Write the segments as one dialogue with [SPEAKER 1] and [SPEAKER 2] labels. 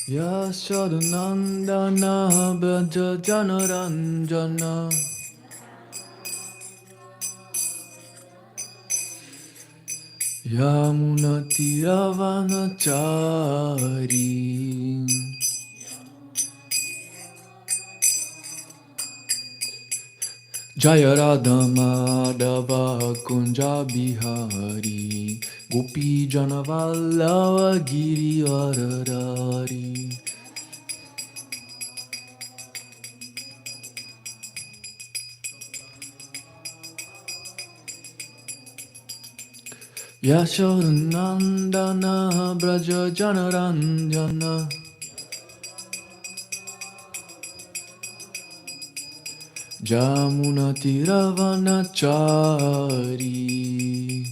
[SPEAKER 1] Yashodanandana Braja Janaranjana Yamunatiravanachari Jaya Radha Madhava Kunja Bihari Gopi Janavallava Giri Varadari Yashodanandana Braja Janaranjana Jamunatiravanachari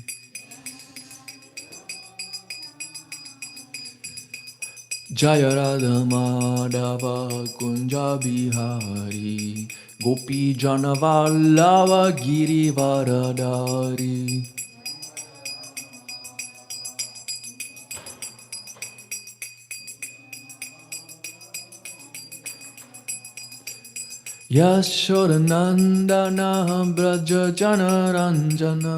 [SPEAKER 1] Jaya Radha Madhava Kunja Bihari Gopi Janavallava Giri Varadari Yashodanandana Braja Janaranjana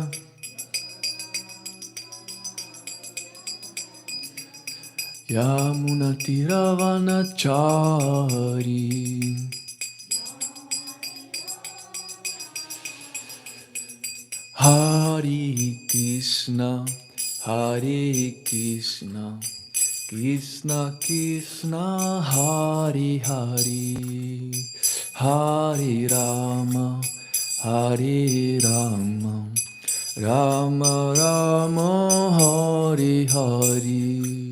[SPEAKER 1] Yamunatiravanachari Hare Krishna Hare Krishna Krishna Krishna Hare Hare Hare Rama Hare Rama Rama Rama Hare Hare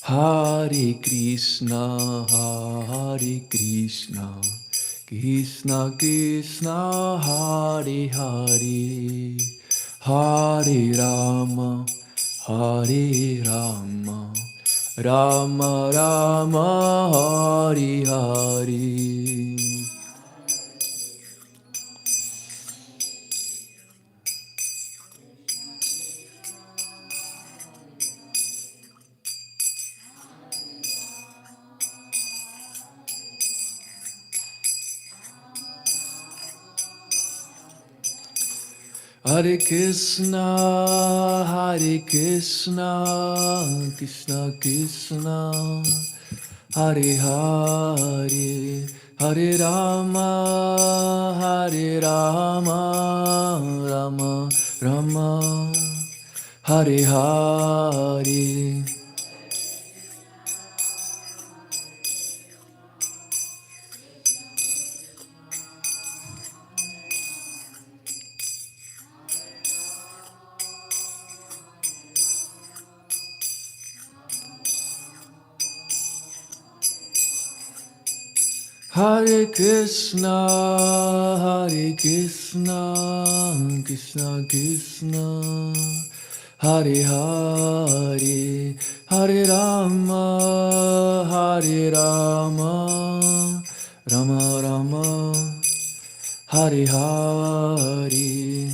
[SPEAKER 1] Hare Krishna, Hare Krishna, Krishna Krishna, Hare Hare, Hare Rama, Hare Rama, Rama Rama, Hare Hare. Hare Krishna, Krishna Krishna, Hare Hare, Hare Rama, Rama Rama, Hare Hare. Hare Krishna, Krishna Krishna, Hare Hare, Hare Rama, Rama Rama, Hare Hare.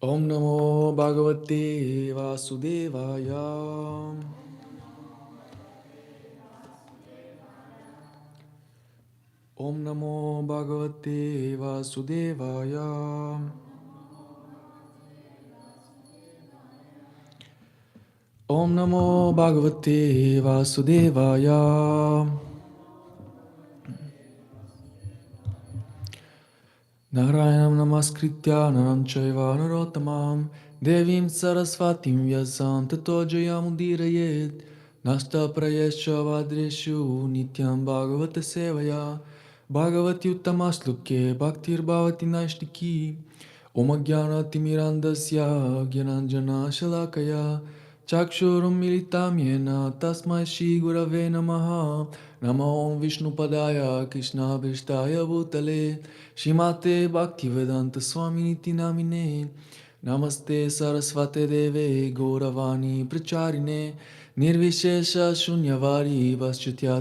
[SPEAKER 1] Om Namo Bhagavate Vasudevaya. Om Namo Bhagavate Vasudevaya. Om Namo Bhagavate Vasudevaya. Narayanam Namaskritya Naram Chaiva Narottamam Devim Sarasvatim Vyasam Tato Jayamudirayet Nasta prayescha vadreshu nityam bhagavata sevaya bhagavati uttamasluke bhaktir bhavati naistiki Om Jnana Timirandasya Gyananjana Shalakaya Chakshurum Militam Yena Tasmai Shri Gurave Namaha Namo Om Vishnu Padaya Krishna Vishtaya Bhutale Shrimate Bhaktivedanta Swami Niti Namine Namaste Sarasvate Deve Gauravani Pracharine Nirvishesha Shunyavadi Vaschatya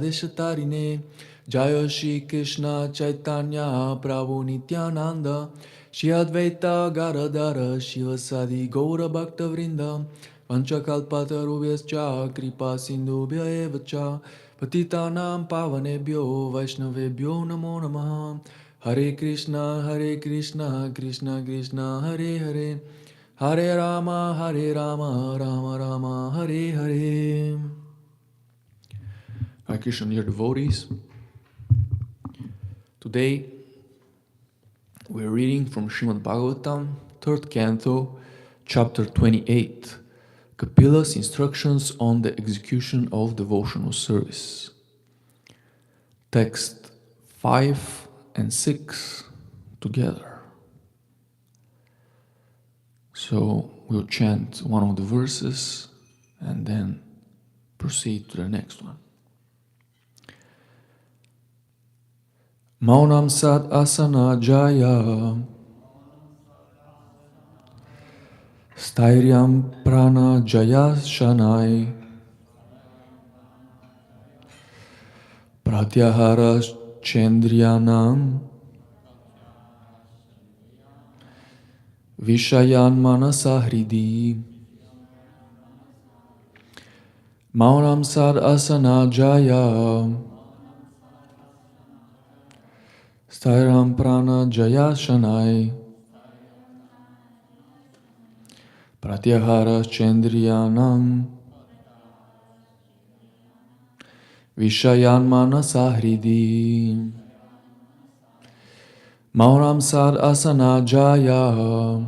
[SPEAKER 1] Jayo Shri Krishna Chaitanya Prabhu Nityananda Shri Advaita Gadadhara Shivasadi Gaura Bhakta Vrinda Panchakalpatarubhyascha Kripa Sindhubhya Evacha Patitanam Pavanebhyo Vaishnavebhyo Namo Namaha Hare Krishna Krishna Krishna Hare Hare Hare Rama Rama Rama Hare Hare. Hare Krishna, dear devotees. Today we're reading from Srimad Bhāgavatam, 3rd canto, chapter 28, Kapila's instructions on the execution of devotional service. Text 5 and 6 together. So we'll chant one of the verses and then proceed to the next one. Maunam sad asana jaya Stairyam prana jaya shanai Pratyahara chendriyanam Vishayan manasa hridi Maunam sad asana jaya Stairam prana jaya shanai Pratyahara chendriyanam Vishayan manasa hridi Maunam sad asana jaya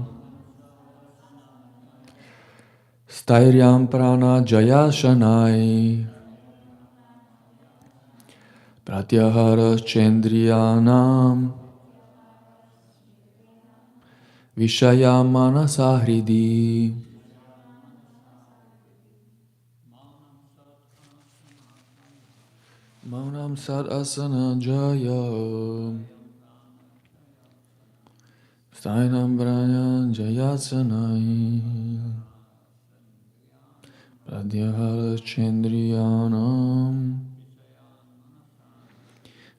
[SPEAKER 1] Stairyam prana jaya shanai Pratyahara chendriyanam Vishaya manasa hridi Maunam sad asana jaya Stainam braya jayasanai Pratyahara chendriyanam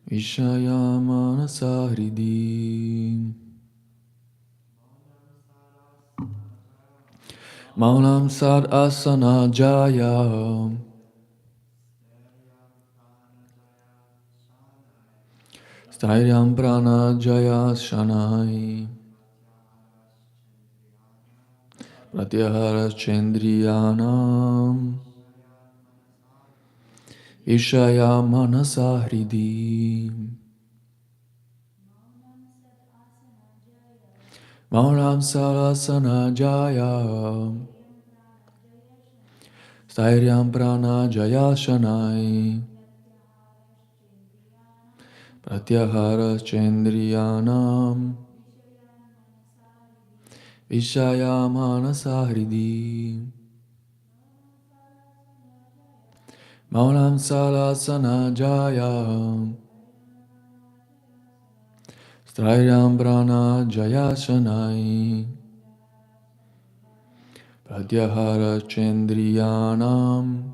[SPEAKER 1] Vishaya manasa hridi Maunam sad asana jaya Stairyam prana jaya shanai Pratyahara chendriyanam Vishaya manasa hridi Maunam sarasana jaya Stairyam prana jaya shanai Pratyahara chendriyanam Vishaya manasa hridi Maunam sarasana jaya Stairyam prana jaya shanai Pratyahara chendriyanam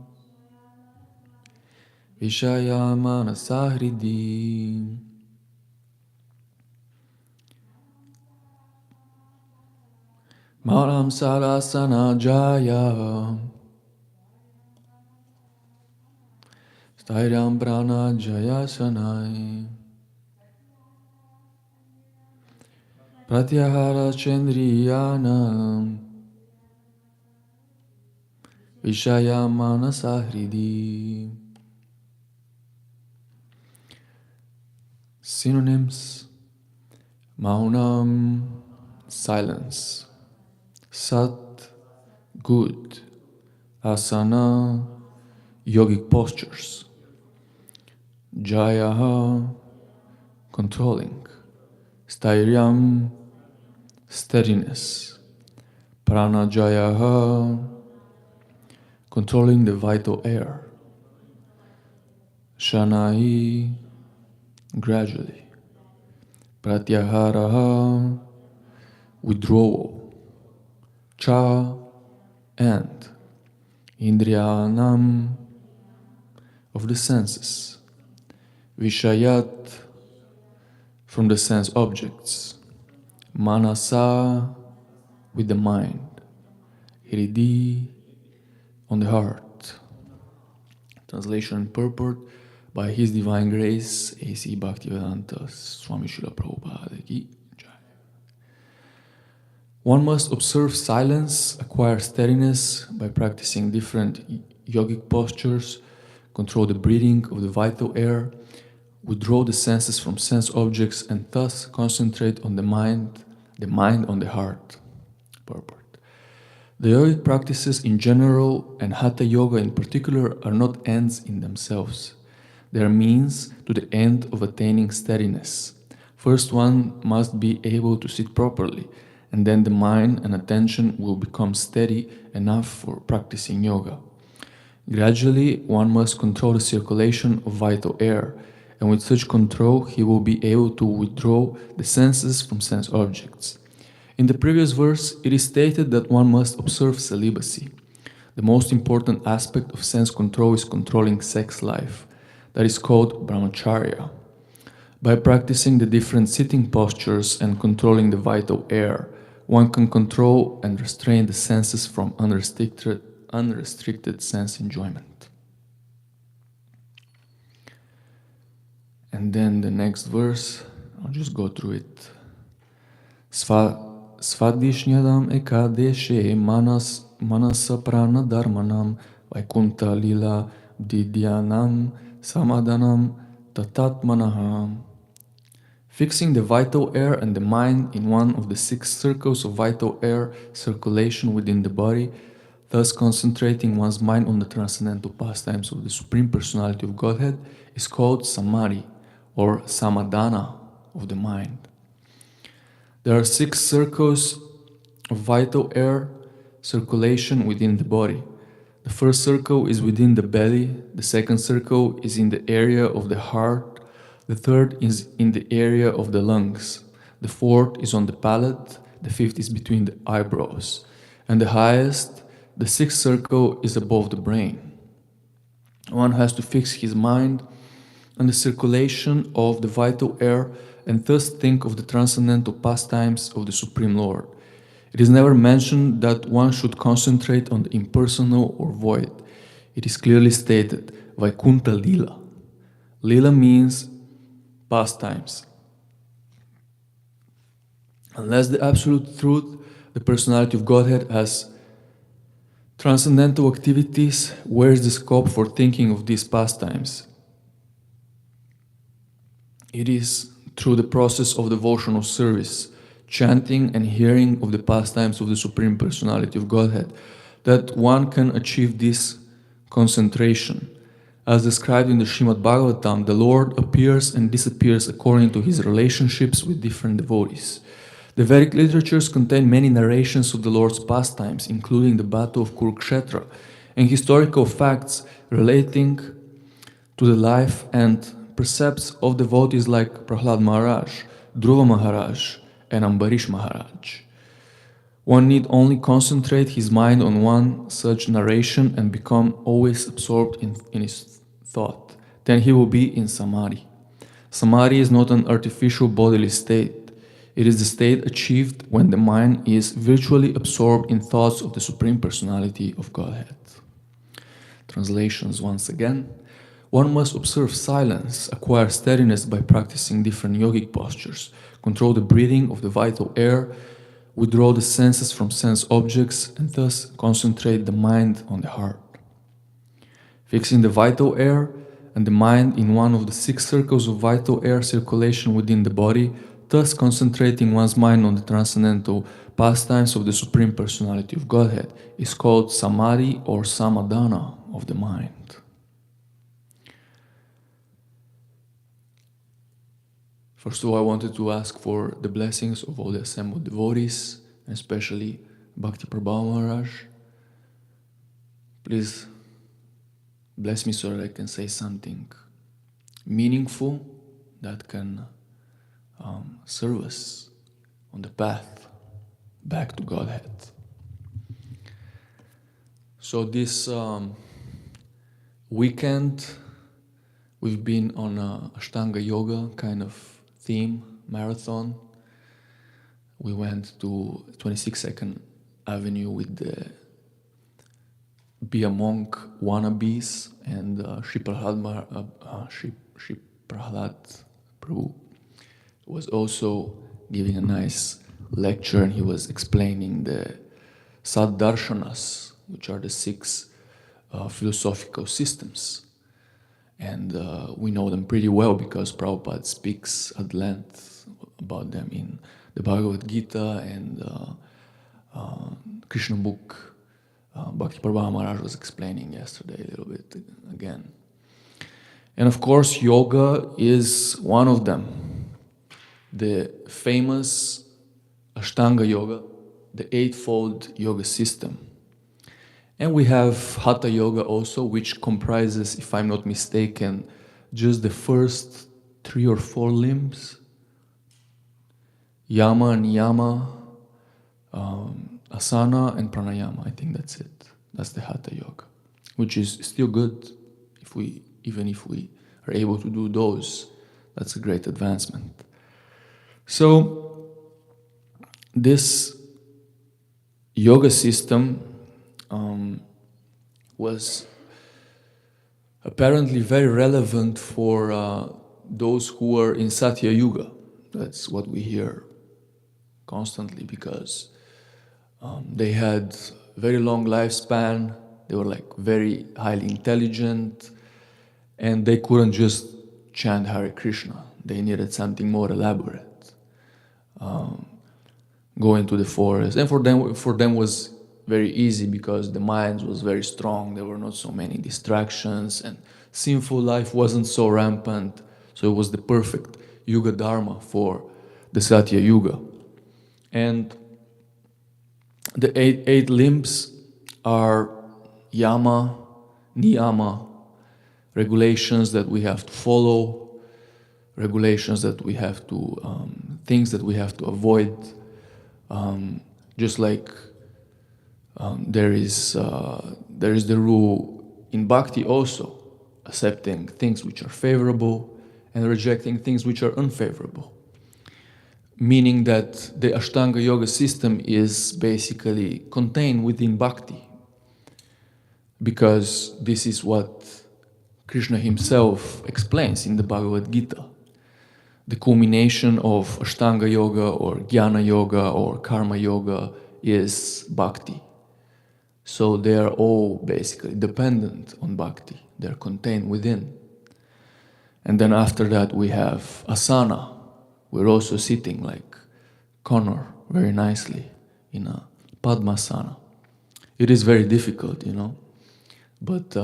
[SPEAKER 1] Vishaya manasa hridi Maunam sarasana jaya Stairyam prana jaya shanai Pratyahara chendriyanam Vishaya manasa hridi. Synonyms: Maunam, silence. Sat, good. Asana, yogic postures. Jayaha, controlling. Stairyam, steadiness. Pranajayaha, controlling the vital air. Shanai, gradually. Pratyaharaha, withdrawal. Cha, and. Indriyanam, of the senses. Vishayat, from the sense objects. Manasa, with the mind. Hridi, on the heart. Translation and purport by His Divine Grace, A.C. Bhaktivedanta Swami Srila Prabhupada Ki Jai. One must observe silence, acquire steadiness by practicing different yogic postures, control the breathing of the vital air, withdraw the senses from sense objects, and thus concentrate on the mind on the heart. Purport. The yogic practices in general and Hatha Yoga in particular are not ends in themselves. They are means to the end of attaining steadiness. First, one must be able to sit properly, and then the mind and attention will become steady enough for practicing yoga. Gradually, one must control the circulation of vital air, and with such control, he will be able to withdraw the senses from sense objects. In the previous verse, it is stated that one must observe celibacy. The most important aspect of sense control is controlling sex life. That is called brahmacharya. By practicing the different sitting postures and controlling the vital air, one can control and restrain the senses from unrestricted sense enjoyment. And then the next verse, I'll just go through it. Svadishnyadam ekadeshe manasa prana dharmanam vaikunta lila didyanam samadhanam tatatmanaham. Fixing the vital air and the mind in one of the 6 circles of vital air circulation within the body, thus concentrating one's mind on the transcendental pastimes of the Supreme Personality of Godhead, is called samadhi or samadhana of the mind. There are 6 circles of vital air circulation within the body. The first circle is within the belly, the second circle is in the area of the heart, the third is in the area of the lungs, the fourth is on the palate, the fifth is between the eyebrows, and the highest, the 6th circle, is above the brain. One has to fix his mind on the circulation of the vital air and thus think of the transcendental pastimes of the Supreme Lord. It is never mentioned that one should concentrate on the impersonal or void. It is clearly stated, Vaikunta Lila. Lila means pastimes. Unless the Absolute Truth, the Personality of Godhead, has transcendental activities, where is the scope for thinking of these pastimes? It is through the process of devotional service, chanting and hearing of the pastimes of the Supreme Personality of Godhead, that one can achieve this concentration. As described in the Srimad Bhāgavatam, the Lord appears and disappears according to his relationships with different devotees. The Vedic literatures contain many narrations of the Lord's pastimes, including the Battle of Kurukshetra, and historical facts relating to the life and precepts of devotees like Prahlad Maharaj, Dhruva Maharaj, and Ambarish Maharaj. One need only concentrate his mind on one such narration and become always absorbed in his thought. Then he will be in Samadhi. Samadhi is not an artificial bodily state. It is the state achieved when the mind is virtually absorbed in thoughts of the Supreme Personality of Godhead. Translations once again. One must observe silence, acquire steadiness by practicing different yogic postures, control the breathing of the vital air, withdraw the senses from sense objects, and thus concentrate the mind on the heart. Fixing the vital air and the mind in one of the 6 circles of vital air circulation within the body, thus concentrating one's mind on the transcendental pastimes of the Supreme Personality of Godhead, is called samadhi or samadhana of the mind. First of all, I wanted to ask for the blessings of all the assembled devotees, and especially Bhakti Prabhu Maharaj. Please bless me so that I can say something meaningful that can serve us on the path back to Godhead. So this weekend we've been on a Ashtanga Yoga kind of theme marathon. We went to 22nd Avenue with the Be a Monk wannabes and Shri Prahlad Prabhu was also giving a nice lecture, and he was explaining the Saddarshanas, which are the 6 philosophical systems. And we know them pretty well because Prabhupada speaks at length about them in the Bhagavad Gita and Krishna book. Bhakti Prabhu Maharaj was explaining yesterday a little bit again. And of course, yoga is one of them. The famous Ashtanga Yoga, the eightfold yoga system. And we have Hatha Yoga also, which comprises, if I'm not mistaken, just the first 3 or 4 limbs. Yama, Niyama, Asana, and Pranayama. I think that's it. That's the Hatha Yoga, which is still good even if we are able to do those. That's a great advancement. So this yoga system was apparently very relevant for those who were in Satya Yuga. That's what we hear constantly, because they had very long lifespan, they were like very highly intelligent, and they couldn't just chant Hare Krishna. They needed something more elaborate. Go into the forest, and for them was very easy because the mind was very strong. There were not so many distractions, and sinful life wasn't so rampant. So it was the perfect Yuga Dharma for the Satya Yuga. And the eight limbs are yama, niyama, regulations that we have to follow, regulations that we have to, things that we have to avoid. Just like there is the rule in bhakti also, accepting things which are favorable and rejecting things which are unfavorable. Meaning that the Ashtanga Yoga system is basically contained within bhakti, because this is what Krishna himself explains in the Bhagavad Gita. The culmination of Ashtanga Yoga or Jnana Yoga or Karma Yoga is bhakti. So they are all basically dependent on bhakti. They're contained within. And then after that we have asana. We're also sitting like Connor very nicely in a Padmasana. It is very difficult, but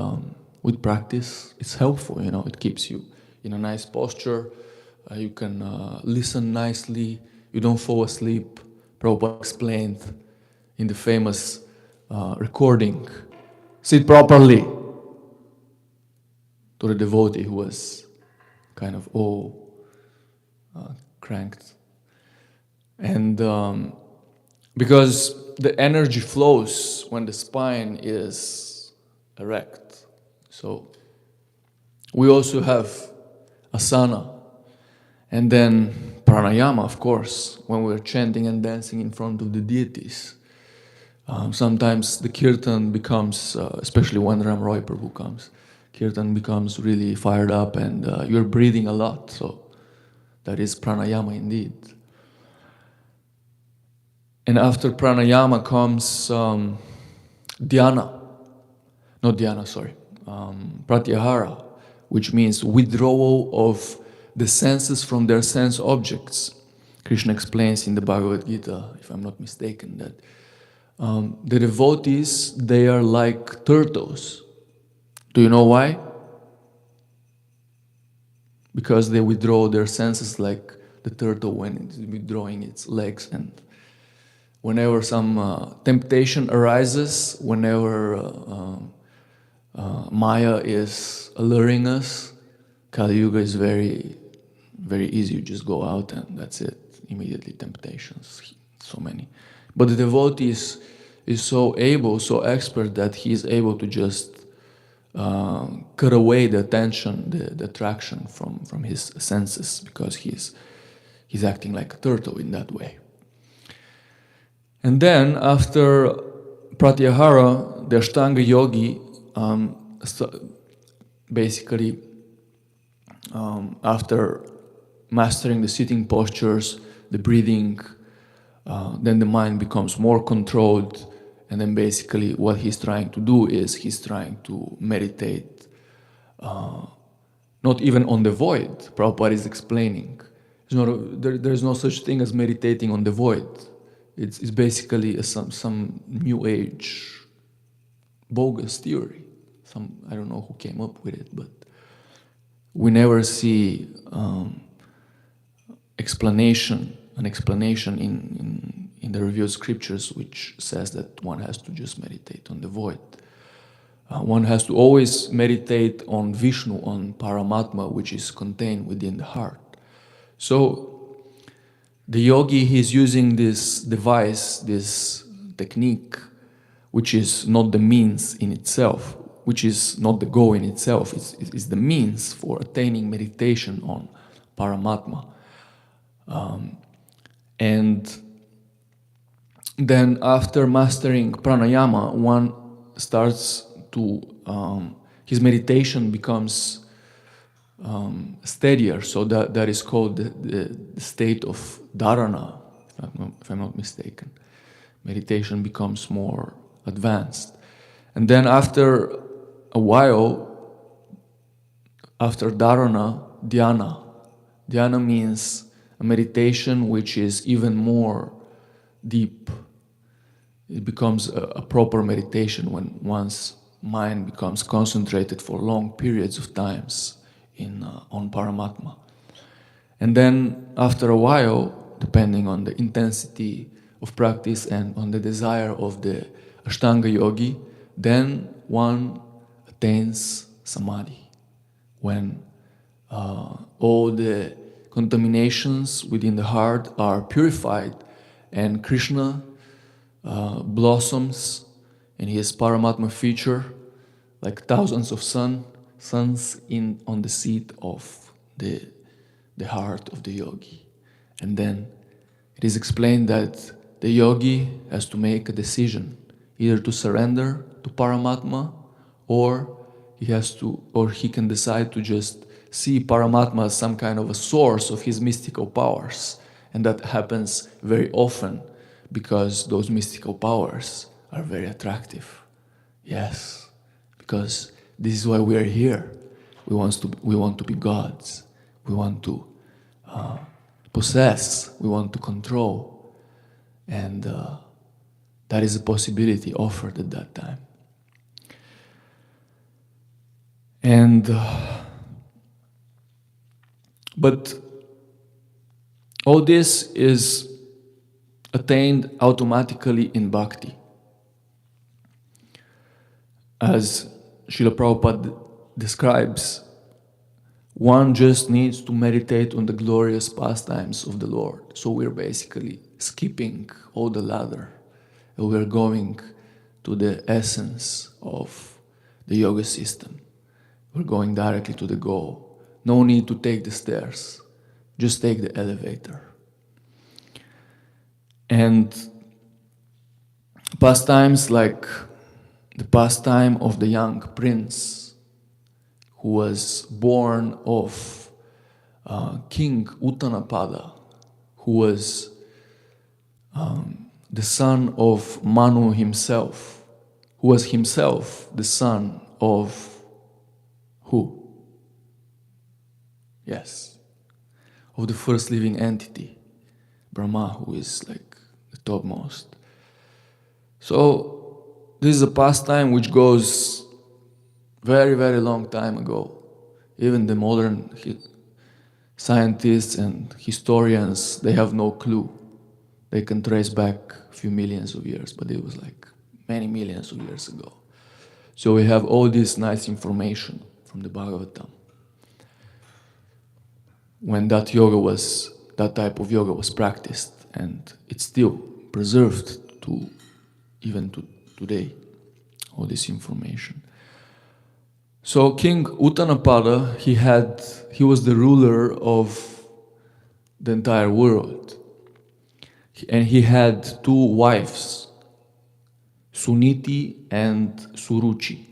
[SPEAKER 1] with practice it's helpful, it keeps you in a nice posture. You can listen nicely, you don't fall asleep. Prabhupada explained in the famous recording, sit properly, to the devotee who was kind of all cranked. And because the energy flows when the spine is erect. So we also have asana. And then pranayama, of course, when we're chanting and dancing in front of the deities. Sometimes the kirtan becomes, especially when Ram Roy Prabhu comes, kirtan becomes really fired up and you're breathing a lot. So that is pranayama indeed. And after pranayama comes pratyahara, which means withdrawal of the senses from their sense objects. Krishna explains in the Bhagavad Gita, if I'm not mistaken, that the devotees, they are like turtles. Do you know why? Because they withdraw their senses like the turtle when it's withdrawing its legs, and whenever some temptation arises, whenever Maya is alluring us, Kali Yuga is very, very easy. You just go out and that's it. Immediately temptations, so many. But the devotee is so able, so expert that he is able to just cut away the attention, the attraction from his senses, because he's acting like a turtle in that way. And then after Pratyahara, the Ashtanga yogi basically after mastering the sitting postures, the breathing, then the mind becomes more controlled, and then basically what he's trying to do is he's trying to meditate not even on the void. Prabhupada is explaining. There's no such thing as meditating on the void. It's basically some new age bogus theory. I don't know who came up with it, but we never see an explanation in the revealed scriptures which says that one has to just meditate on the void. One has to always meditate on Vishnu, on Paramatma, which is contained within the heart. So the yogi, he's using this device, this technique, which is not the means in itself, which is not the goal in itself. It's the means for attaining meditation on Paramatma. And then after mastering pranayama, one starts to, his meditation becomes steadier. So that is called the state of dharana, if I'm not mistaken. Meditation becomes more advanced. And then after a while, after dharana, dhyana. Dhyana means a meditation which is even more deep. It becomes a proper meditation when one's mind becomes concentrated for long periods of times on Paramatma. And then after a while, depending on the intensity of practice and on the desire of the Ashtanga yogi, then one attains samadhi, when all the contaminations within the heart are purified and Krishna blossoms in his Paramatma feature like thousands of suns on the seat of the heart of the yogi. And then it is explained that the yogi has to make a decision, either to surrender to Paramatma, or he can decide to just see Paramatma as some kind of a source of his mystical powers. And that happens very often because those mystical powers are very attractive. Yes, because this is why we are here. We want to be gods. We want to possess. We want to control. And that is a possibility offered at that time. And but all this is attained automatically in bhakti. As Srila Prabhupada describes, one just needs to meditate on the glorious pastimes of the Lord. So we're basically skipping all the ladder, and we're going to the essence of the yoga system. We're going directly to the goal. No need to take the stairs. Just take the elevator. And pastimes like the pastime of the young prince who was born of King Uttanapada, who was the son of Manu himself, who was himself the son of who? Yes, of the first living entity, Brahma, who is like the topmost. So this is a pastime which goes very, very long time ago. Even the modern Scientists and historians, they have no clue. They can trace back a few millions of years, but it was like many millions of years ago. So we have all this nice information from the Bhagavatam. When that type of yoga was practiced, and it's still preserved to even to today, all this information. So King Uttanapada, he was the ruler of the entire world. And he had two wives, Suniti and Suruchi.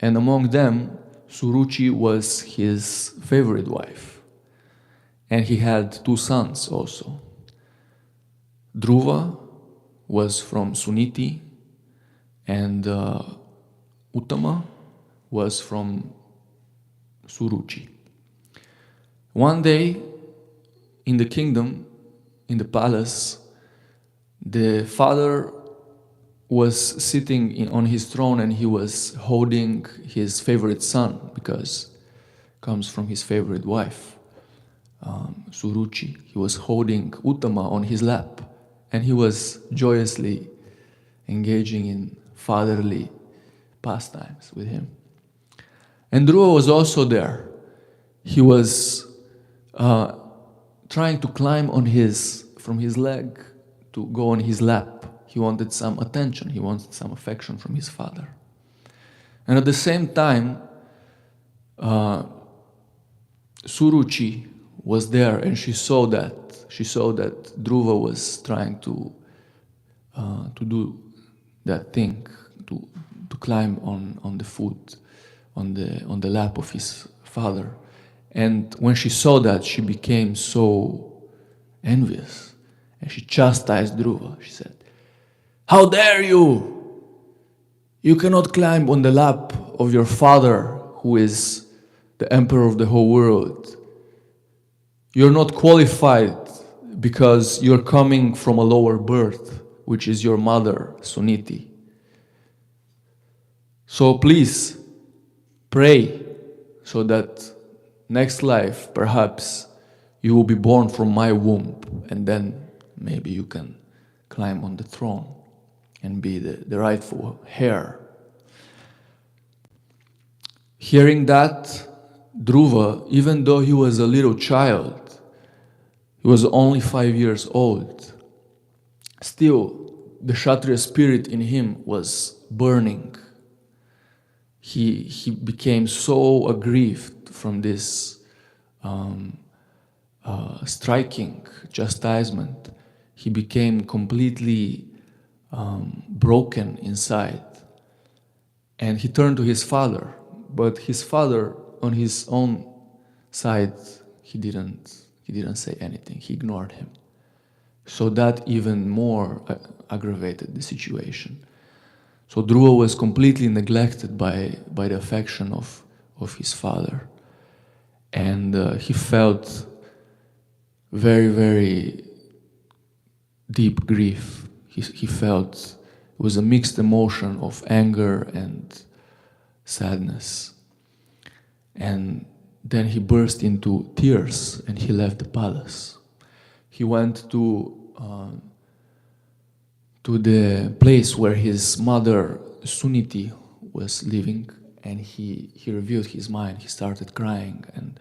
[SPEAKER 1] And among them, Suruchi was his favorite wife. And he had two sons also. Dhruva was from Suniti, and Uttama was from Suruchi. One day, in the kingdom, in the palace, the father was sitting on his throne and he was holding his favorite son, because it comes from his favorite wife, Suruchi. He was holding Uttama on his lap, and he was joyously engaging in fatherly pastimes with him. And Dhruva was also there. He was trying to climb from his leg to go on his lap. He wanted some attention. He wanted some affection from his father. And at the same time, Suruchi was there, and she saw that Dhruva was trying to do that thing, to climb on the foot, on the lap of his father. And when she saw that, she became so envious, and she chastised Dhruva. She said, "How dare you? You cannot climb on the lap of your father, who is the emperor of the whole world. You're not qualified because you're coming from a lower birth, which is your mother, Suniti. So please, pray so that next life, perhaps, you will be born from my womb, and then maybe you can climb on the throne and be the rightful heir." Hearing that, Dhruva, even though he was a little child, he was only 5 years old, still the Kshatriya spirit in him was burning. He became so aggrieved from this striking chastisement. He became completely broken inside. And he turned to his father. But his father, on his own side, he didn't say anything. He ignored him. So that even more aggravated the situation. So Dhruva was completely neglected by the affection of his father. And he felt very, very deep grief. He felt it was a mixed emotion of anger and sadness. And then he burst into tears and he left the palace. He went to the place where his mother Suniti was living, and he revealed his mind. He started crying, and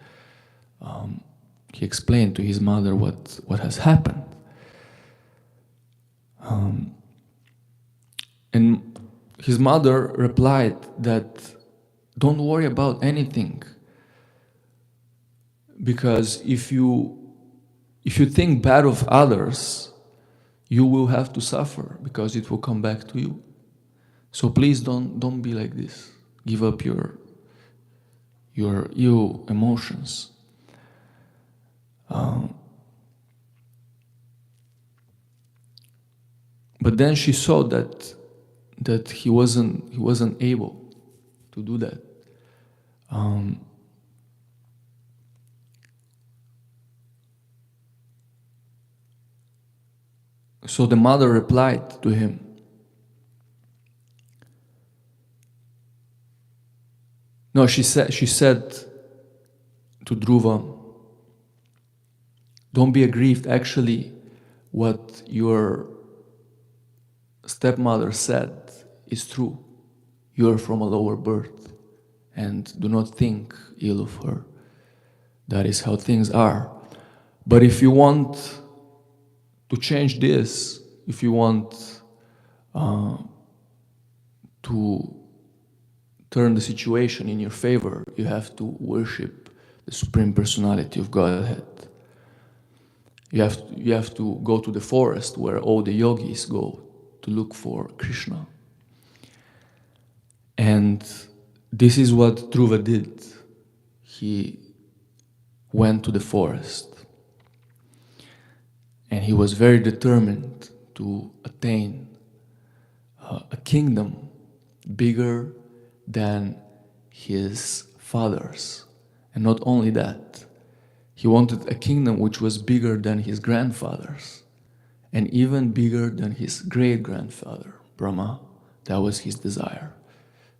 [SPEAKER 1] he explained to his mother what has happened. And his mother replied that, "Don't worry about anything, because if you think bad of others, you will have to suffer, because it will come back to you. So please don't be like this. Give up your ill emotions." But then she saw that he wasn't able to do that. So the mother replied to him, no, she said to Dhruva, Don't be aggrieved. Actually, what your stepmother said is true. You are from a lower birth, and do not think ill of her. That is how things are. But if you want to change this, if you want to turn the situation in your favor, you have to worship the Supreme Personality of Godhead. You have to go to the forest where all the yogis go to look for Krishna. And this is what Dhruva did. He went to the forest. And he was very determined to attain a kingdom bigger than his father's. And not only that, he wanted a kingdom which was bigger than his grandfather's, and even bigger than his great-grandfather, Brahma. That was his desire,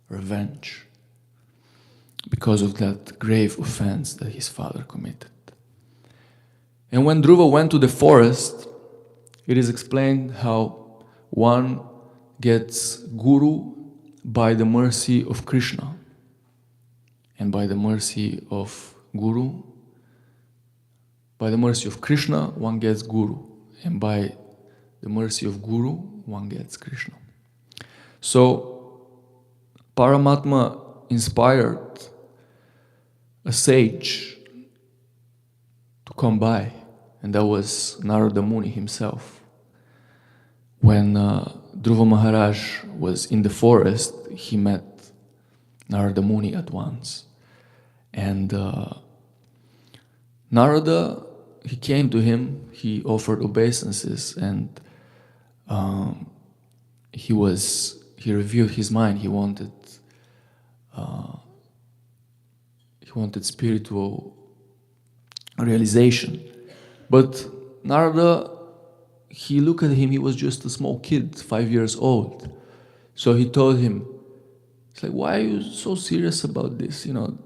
[SPEAKER 1] revenge, because of that grave offense that his father committed. And when Dhruva went to the forest, it is explained how one gets guru by the mercy of Krishna. And by the mercy of Guru, by the mercy of Krishna, one gets Guru. And by the mercy of Guru, one gets Krishna. So, Paramatma inspired a sage to come by, and that was Narada Muni himself. When Dhruva Maharaj was in the forest, he met Narada Muni at once. And Narada, he came to him, he offered obeisances, and he revealed his mind. He wanted spiritual realization. But Narada, he looked at him, he was just a small kid, 5 years old. So he told him, it's like, why are you so serious about this? You know,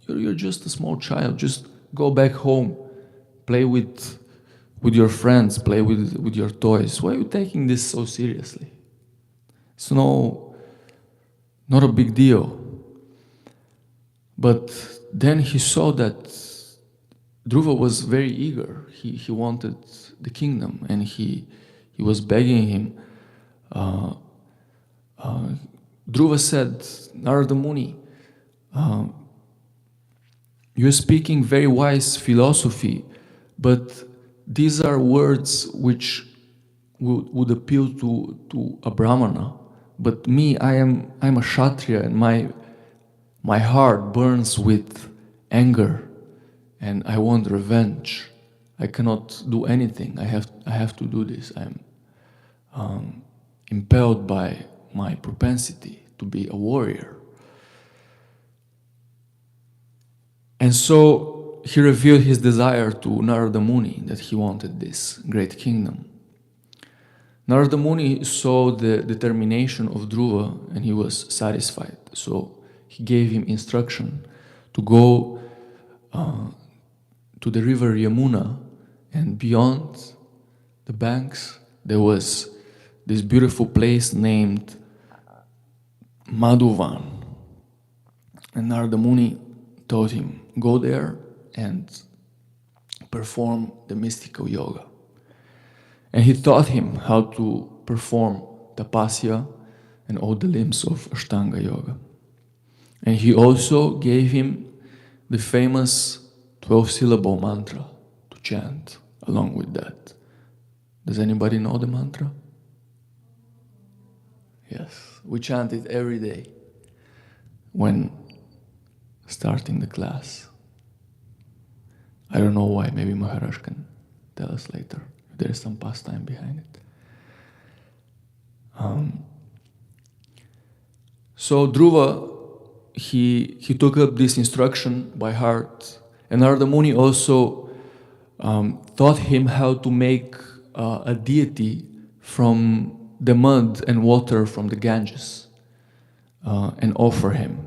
[SPEAKER 1] you're just a small child, just go back home, play with your friends, play with your toys. Why are you taking this so seriously? It's not a big deal. But then he saw that Dhruva was very eager. He wanted the kingdom, and he was begging him. Dhruva said, Narada Muni, you're speaking very wise philosophy, but these are words which would appeal to a Brahmana. But me, I'm a Kshatriya, and my heart burns with anger, and I want revenge. I cannot do anything. I have to do this. I'm impelled by my propensity to be a warrior. And so he revealed his desire to Narada Muni, that he wanted this great kingdom. Narada Muni saw the determination of Dhruva, and he was satisfied. So he gave him instruction to go to the river Yamuna, and beyond the banks there was this beautiful place named Madhuvan. And Narada Muni told him, go there and perform the mystical yoga. And he taught him how to perform tapasya and all the limbs of Ashtanga yoga. And he also gave him the famous 12-syllable mantra to chant along with that. Does anybody know the mantra? Yes, we chant it every day when starting the class. I don't know why, maybe Maharaj can tell us later. There is some pastime behind it. So Dhruva, he took up this instruction by heart, and Narada Muni also taught him how to make a deity from the mud and water from the Ganges, and offer him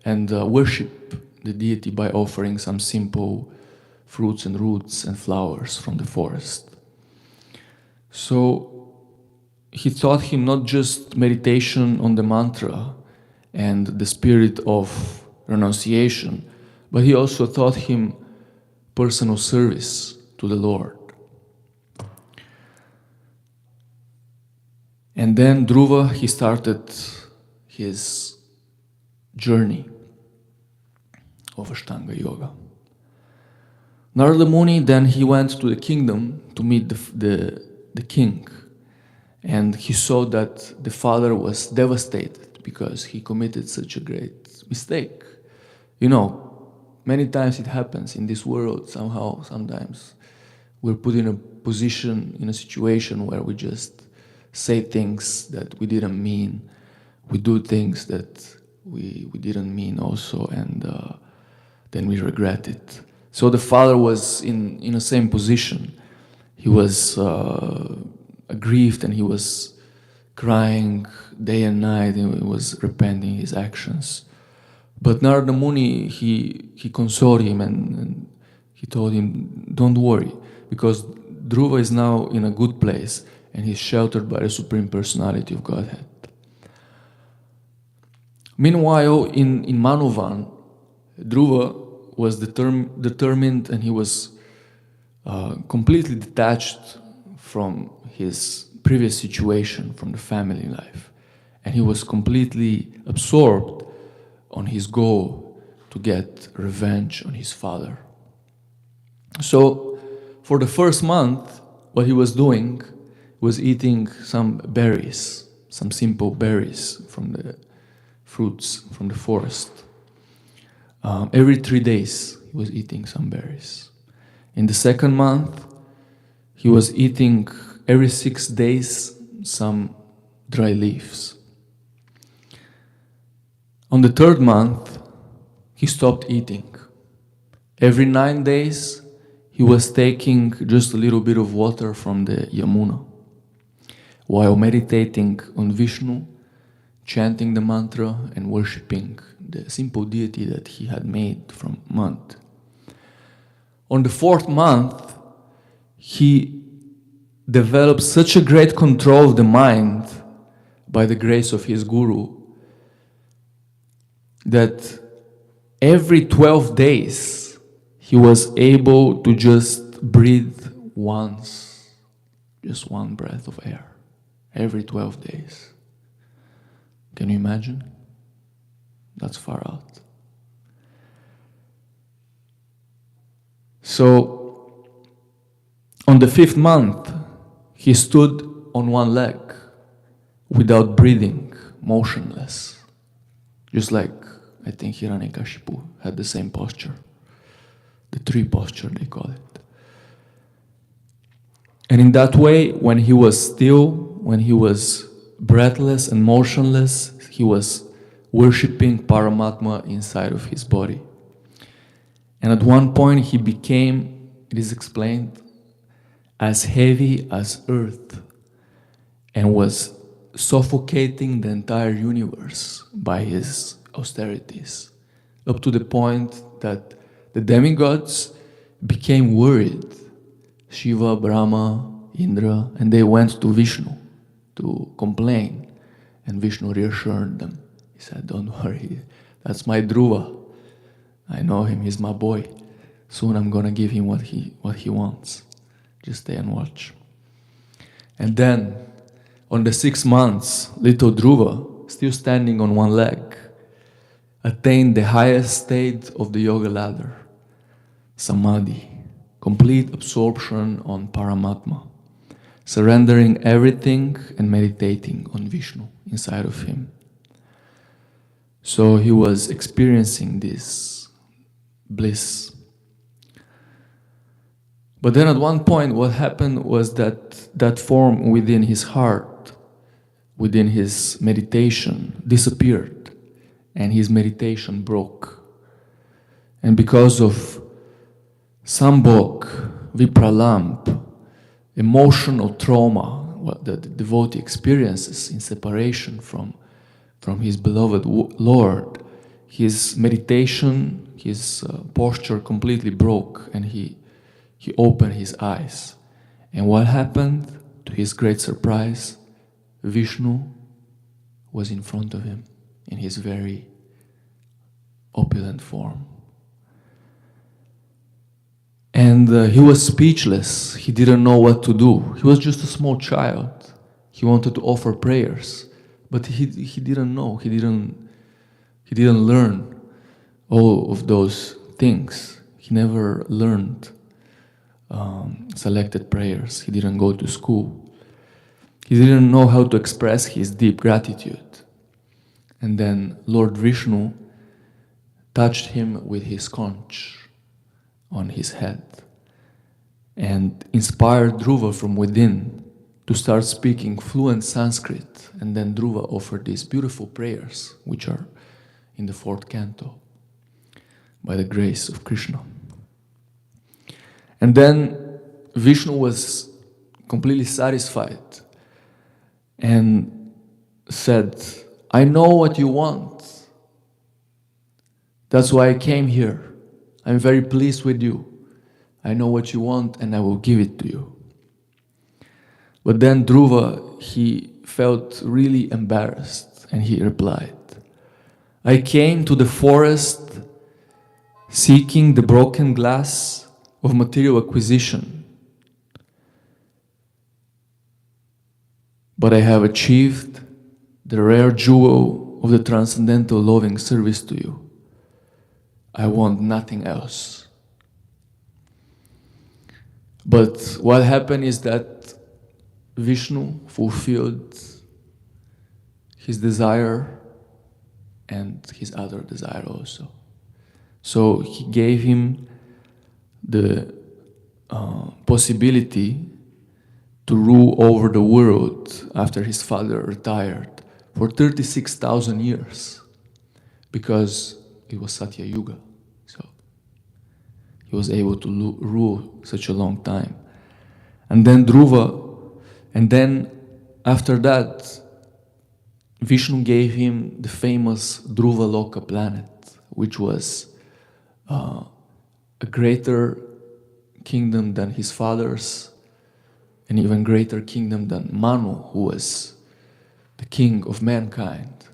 [SPEAKER 1] and worship the deity by offering some simple fruits and roots and flowers from the forest. So he taught him not just meditation on the mantra and the spirit of renunciation, but he also taught him personal service to the Lord. And then Dhruva, he started his journey of Ashtanga Yoga. Narada Muni, then he went to the kingdom to meet the king. And he saw that the father was devastated because he committed such a great mistake. You know, many times it happens in this world somehow, sometimes we're put in a position, in a situation where we just say things that we didn't mean. We do things that we didn't mean also, and then we regret it. So the father was in the same position. He was aggrieved and he was crying day and night, and he was repenting his actions. But Narada Muni, he consoled him and he told him, don't worry, because Dhruva is now in a good place and he's sheltered by the Supreme Personality of Godhead. Meanwhile, in Manovan, Dhruva was determined, and he was completely detached from his previous situation, from the family life. And he was completely absorbed on his goal to get revenge on his father. So, for the first month, what he was doing was eating some berries, some simple berries from the fruits from the forest. Every 3 days, he was eating some berries. In the second month, he was eating every 6 days some dry leaves. On the third month, he stopped eating. Every 9 days, he was taking just a little bit of water from the Yamuna, while meditating on Vishnu, chanting the mantra and worshipping the simple deity that he had made from mud. On the fourth month, he developed such a great control of the mind by the grace of his guru that every 12 days he was able to just breathe once, just one breath of air, every 12 days. Can you imagine? That's far out. So, on the 5th month, he stood on one leg, without breathing, motionless. Just like, I think Hiranyakashipu had the same posture. The tree posture, they call it. And in that way, when he was still, when he was breathless and motionless, he was worshipping Paramatma inside of his body. And at one point he became, it is explained, as heavy as earth, and was suffocating the entire universe by his austerities, up to the point that the demigods became worried. Shiva, Brahma, Indra, and they went to Vishnu to complain, and Vishnu reassured them. He said, don't worry, that's my Dhruva. I know him, he's my boy. Soon I'm gonna give him what he wants. Just stay and watch. And then, on the 6 months, little Dhruva, still standing on one leg, attained the highest state of the yoga ladder, Samadhi, complete absorption on Paramatma, surrendering everything and meditating on Vishnu inside of him. So he was experiencing this bliss. But then at one point what happened was that form within his heart, within his meditation, disappeared, and his meditation broke. And because of Sambhog, Vipralamp, emotional trauma, what the devotee experiences in separation from his beloved Lord, his meditation, his posture completely broke, and he opened his eyes. And what happened? To his great surprise, Vishnu was in front of him in his very opulent form. And he was speechless. He didn't know what to do. He was just a small child. He wanted to offer prayers, but he didn't know. He didn't learn all of those things. He never learned selected prayers. He didn't go to school. He didn't know how to express his deep gratitude. And then Lord Vishnu touched him with his conch on his head and inspired Dhruva from within to start speaking fluent Sanskrit. And then Dhruva offered these beautiful prayers, which are in the 4th canto, by the grace of Krishna. And then Vishnu was completely satisfied and said, I know what you want. That's why I came here. I'm very pleased with you. I know what you want and I will give it to you. But then Dhruva, he felt really embarrassed and he replied, I came to the forest seeking the broken glass of material acquisition, but I have achieved the rare jewel of the transcendental loving service to you. I want nothing else. But what happened is that Vishnu fulfilled his desire and his other desire also. So he gave him the possibility to rule over the world after his father retired for 36,000 years, because it was Satya Yuga. So he was able to rule such a long time. And then after that, Vishnu gave him the famous Dhruva Loka planet, which was a greater kingdom than his father's, an even greater kingdom than Manu, who was the king of mankind,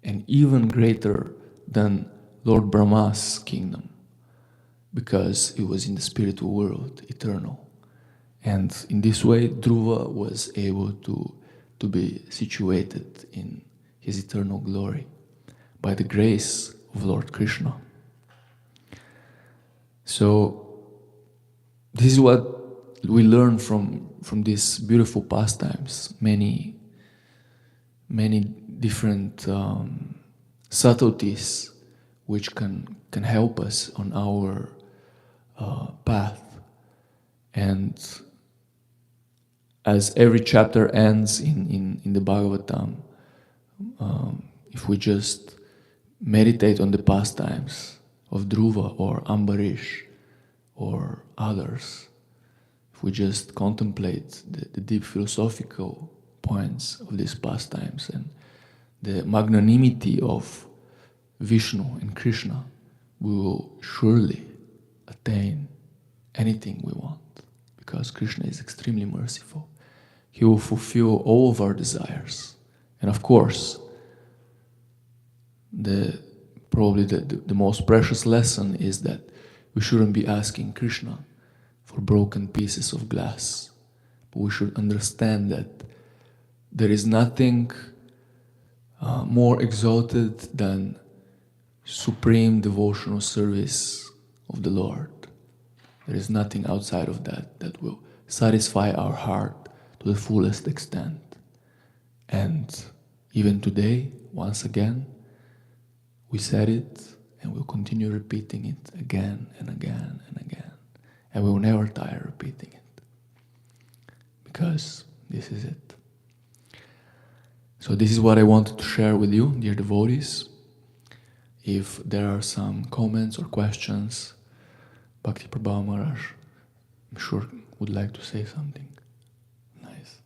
[SPEAKER 1] and even greater than Lord Brahma's kingdom, because it was in the spiritual world, eternal. And in this way, Dhruva was able to be situated in his eternal glory by the grace of Lord Krishna. So this is what we learn from these beautiful pastimes. Many different subtleties which can help us on our path. And as every chapter ends in the Bhāgavatam, if we just meditate on the pastimes of Dhruva or Ambarish or others, if we just contemplate the deep philosophical points of these pastimes and the magnanimity of Vishnu and Krishna, we will surely attain anything we want, because Krishna is extremely merciful. He will fulfill all of our desires. And of course, probably the most precious lesson is that we shouldn't be asking Krishna for broken pieces of glass, but we should understand that there is nothing more exalted than supreme devotional service of the Lord. There is nothing outside of that will satisfy our heart to the fullest extent. And even today, once again, we said it and we'll continue repeating it again and again and again. And we will never tire repeating it, because this is it. So this is what I wanted to share with you, dear devotees. If there are some comments or questions, Bhakti Prabhu Maharaj, I'm sure, would like to say something. Nice.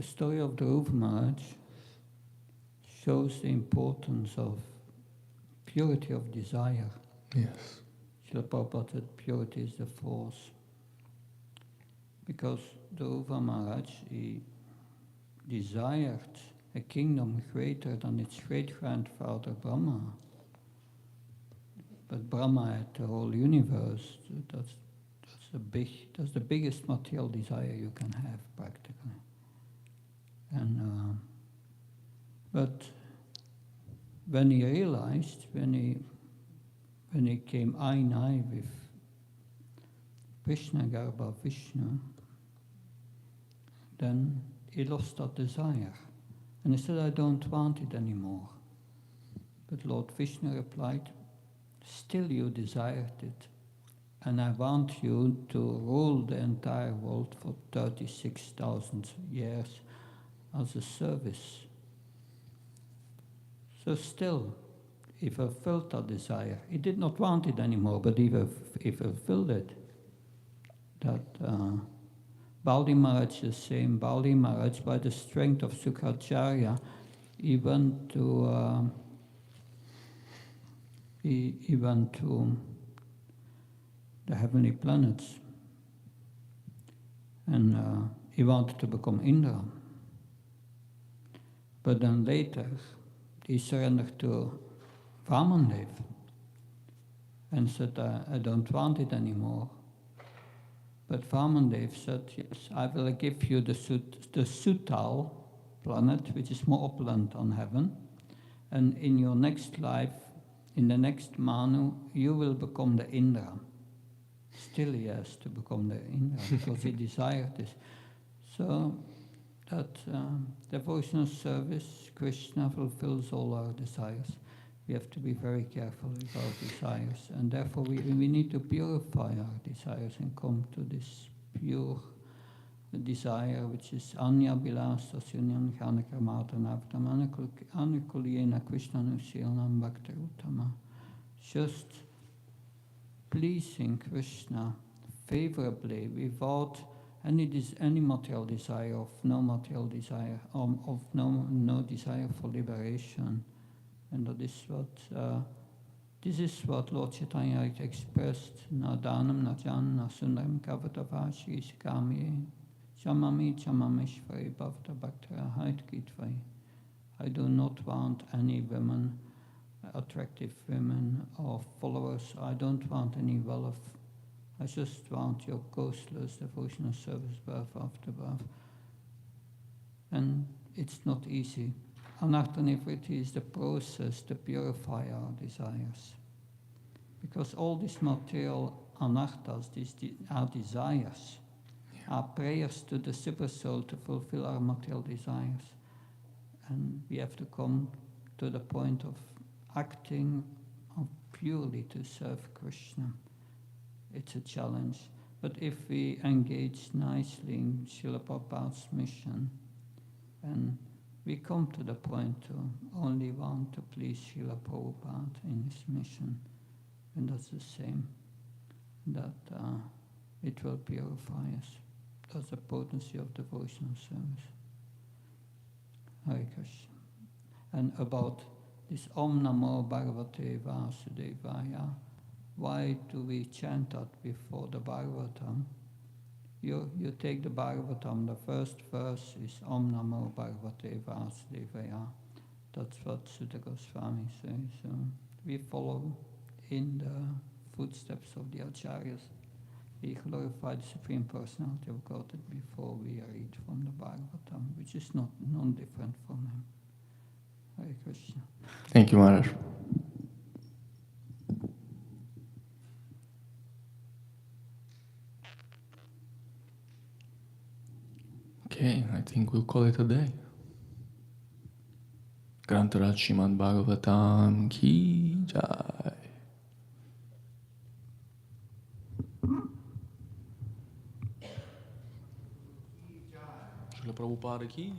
[SPEAKER 2] story of Dhruva Maharaj shows the importance of purity of desire.
[SPEAKER 1] Yes.
[SPEAKER 2] Srila Prabhupada said purity is the force. Because Dhruva Maharaj, he desired a kingdom greater than its great-grandfather Brahma. But Brahma had the whole universe. That's the biggest material desire you can have, practically. And but when he realized, when he came eye in eye with Krishna Garbha Vishnu, then he lost that desire. And he said, I don't want it anymore. But Lord Vishnu replied, still you desired it. And I want you to rule the entire world for 36,000 years as a service. So still, he fulfilled that desire. He did not want it anymore, but he fulfilled it. That Baldi Maharaj is saying, Baldi Maharaj, by the strength of Shukracharya, he went to the heavenly planets, and he wanted to become Indra. But then later, he surrendered to Vamandev and said, I don't want it anymore. But Vamandev said, yes, I will give you the Sutal planet, which is more upland than heaven, and in your next life, in the next Manu, you will become the Indra. Still he has to become the Indra, because he desired this. So that devotional service, Krishna fulfills all our desires. We have to be very careful with our desires, and therefore we need to purify our desires and come to this pure desire, which is Anya Bilasa Sunyan Khanakramata Navtam Anukuliena Krishna Nusilanam Bhakta Uttama. Just pleasing Krishna favorably without any material desire, of no material desire, of no desire for liberation. And that is this is what Lord Chaitanya expressed, na danam, na jan, na sundaram kavatavashi sikami, chamami, chamameshvari, bhavta bhaktara, hait gitvai. I do not want any women, attractive women or followers. I don't want any wealth. I just want your costless devotional service, birth after birth. And it's not easy. Anartha-nivritti is the process to purify our desires. Because all these material anarthas, our desires, are prayers to the super soul to fulfill our material desires. And we have to come to the point of acting purely to serve Krishna. It's a challenge. But if we engage nicely in Srila Prabhupada's mission, and we come to the point to only want to please Srila Prabhupada in his mission, and that's the same, that it will purify us. That's the potency of devotional service. Hare Krishna. And about this Om Namo Bhagavate Vasudevaya, why do we chant that before the Bhagavatam? You take the Bhagavatam, the first verse is Om Namo Bhagavate Vasudevaya. That's what Sutta Goswami says. So we follow in the footsteps of the Acharyas. We glorify the Supreme Personality of Godhead before we read from the Bhagavatam, which is not non-different from him. Hare Krishna.
[SPEAKER 1] Thank you, Maharaj. Okay, I think we'll call it a day. Grantaraj Srimad Bhāgavatam ki jai. Srila Prabhupada ki